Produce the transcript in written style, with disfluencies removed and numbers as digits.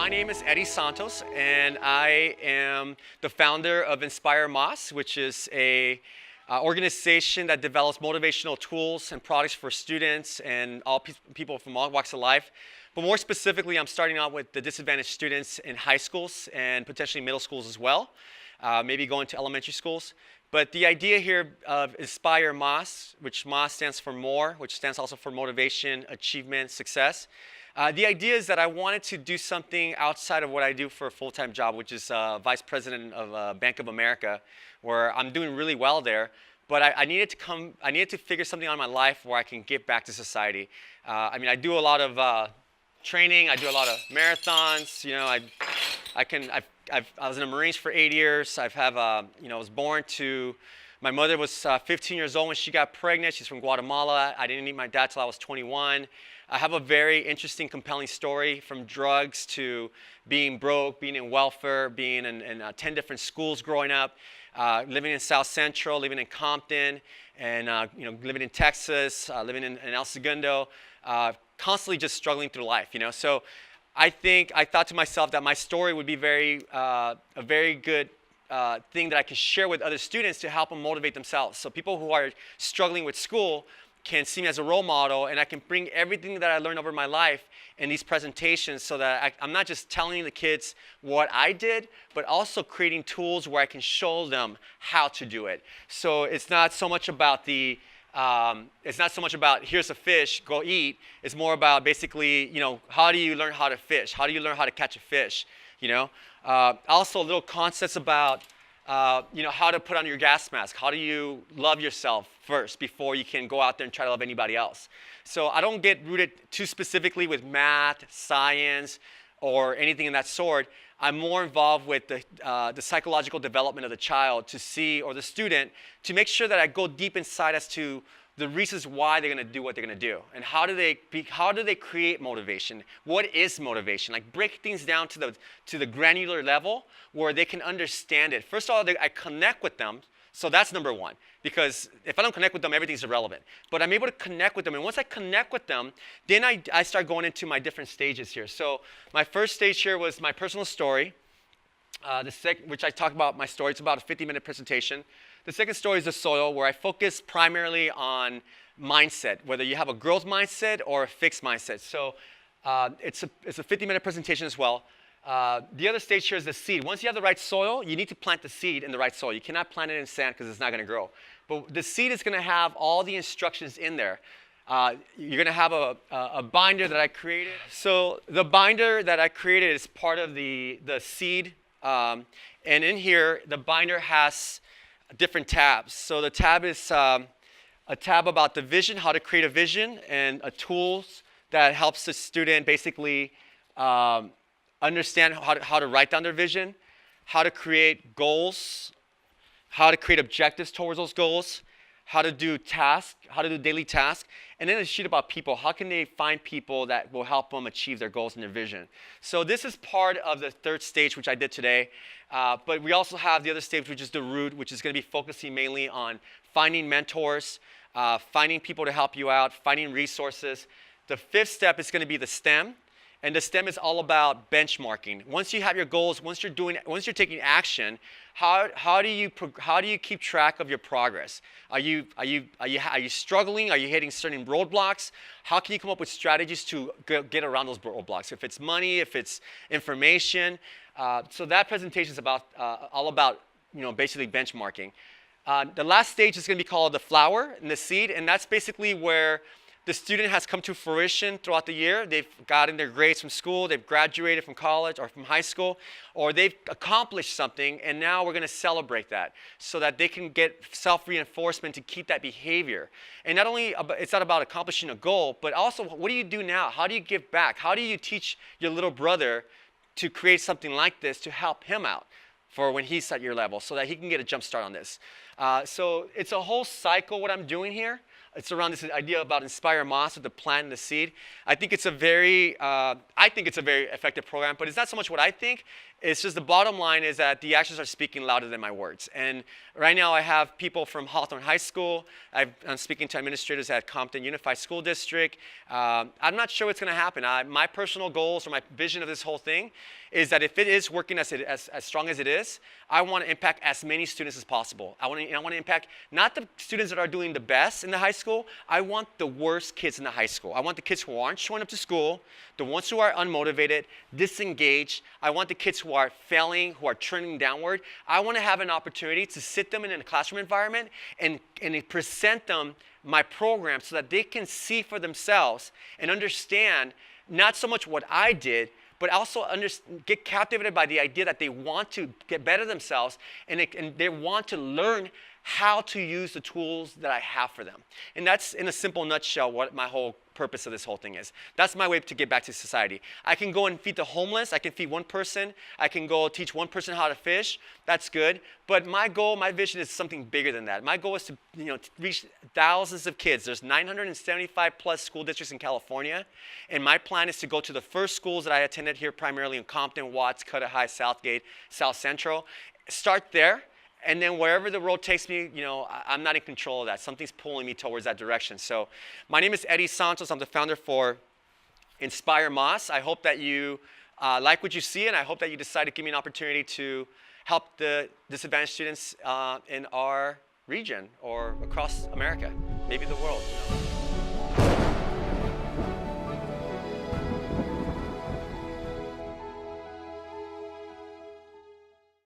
My name is Edi Santos, and I am the founder of InspireMAS, which is a organization that develops motivational tools and products for students and all people from all walks of life. But more specifically, I'm starting out with the disadvantaged students in high schools and potentially middle schools as well, maybe going to elementary schools. But the idea here of InspireMAS, which MAS stands for more, which stands also for motivation, achievement, success. The idea is that I wanted to do something outside of what I do for a full-time job, which is vice president of Bank of America, where I'm doing really well there. But I needed to figure something out in my life where I can give back to society. I do a lot of training. I do a lot of marathons. You know, I was in the Marines for 8 years. I was born to. My mother was 15 years old when she got pregnant. She's from Guatemala. I didn't meet my dad till I was 21. I have a very interesting, compelling story, from drugs to being broke, being in welfare, being in 10 different schools growing up, living in South Central, living in Compton, and living in Texas, living in El Segundo, constantly just struggling through life. So I thought to myself that my story would be a very good thing that I can share with other students to help them motivate themselves. So people who are struggling with school can see me as a role model, and I can bring everything that I learned over my life in these presentations, so that I'm not just telling the kids what I did, but also creating tools where I can show them how to do it. So it's not so much about here's a fish, go eat. It's more about basically, how do you learn how to fish? How do you learn how to catch a fish? Also little concepts about how to put on your gas mask. How do you love yourself first before you can go out there and try to love anybody else? So I don't get rooted too specifically with math, science, or anything in that sort. I'm more involved with the psychological development of the child or the student, to make sure that I go deep inside as to the reasons why they're going to do what they're going to do, and how do they create motivation? What is motivation? Like, break things down to the granular level where they can understand it. First of all, I connect with them. So that's number one, because if I don't connect with them, everything's irrelevant. But I'm able to connect with them, and once I connect with them, then I start going into my different stages here. So my first stage here was my personal story, which I talk about my story. It's about a 50-minute presentation. The second story is the soil, where I focus primarily on mindset, whether you have a growth mindset or a fixed mindset. So it's a 50-minute presentation as well. The other stage here is the seed. Once you have the right soil, you need to plant the seed in the right soil. You cannot plant it in sand, because it's not going to grow. But the seed is going to have all the instructions in there. You're going to have a binder that I created. So the binder that I created is part of the seed. And in here, the binder has different tabs. So the tab is a tab about the vision, how to create a vision, and a tools that helps the student basically understand how to write down their vision, how to create goals, how to create objectives towards those goals, how to do daily tasks, and then a sheet about people. How can they find people that will help them achieve their goals and their vision? So this is part of the third stage, which I did today. But we also have the other stage, which is the root, which is going to be focusing mainly on finding mentors, finding people to help you out, finding resources. The fifth step is going to be the STEM. And the STEM is all about benchmarking. Once you have your goals, once you're taking action, how do you keep track of your progress? Are you struggling? Are you hitting certain roadblocks? How can you come up with strategies to get around those roadblocks? If it's money, if it's information. So that presentation is all about basically benchmarking. The last stage is going to be called the flower and the seed, and that's basically where the student has come to fruition throughout the year. They've gotten their grades from school, they've graduated from college or from high school, or they've accomplished something, and now we're going to celebrate that so that they can get self-reinforcement to keep that behavior. And it's not about accomplishing a goal, but also, what do you do now? How do you give back? How do you teach your little brother to create something like this to help him out for when he's at your level, so that he can get a jump start on this? So it's a whole cycle what I'm doing here. It's around this idea about InspireMAS with the plant and the seed. I think it's a very effective program, but it's not so much what I think. It's just the bottom line is that the actions are speaking louder than my words. And right now I have people from Hawthorne High School. I'm speaking to administrators at Compton Unified School District. I'm not sure what's going to happen. My personal goals or my vision of this whole thing is that if it is working as strong as it is, I want to impact as many students as possible. I want to impact not the students that are doing the best in the high school. I want the worst kids in the high school. I want the kids who aren't showing up to school, the ones who are unmotivated, disengaged. I want the kids who are failing, who are trending downward. I want to have an opportunity to sit them in a classroom environment and present them my program so that they can see for themselves and understand not so much what I did, but also get captivated by the idea that they want to get better themselves and they want to learn how to use the tools that I have for them. And that's, in a simple nutshell, what my whole purpose of this whole thing is. That's my way to get back to society. I can go and feed the homeless. I can feed one person. I can go teach one person how to fish. That's good. But my goal, my vision is something bigger than that. My goal is to, to reach thousands of kids. There's 975 plus school districts in California. And my plan is to go to the first schools that I attended here, primarily in Compton, Watts, Cudahy, Southgate, South Central. Start there. And then wherever the road takes me, I'm not in control of that. Something's pulling me towards that direction. So my name is Edi Santos. I'm the founder for InspireMAS. I hope that you like what you see, and I hope that you decide to give me an opportunity to help the disadvantaged students in our region or across America, maybe the world.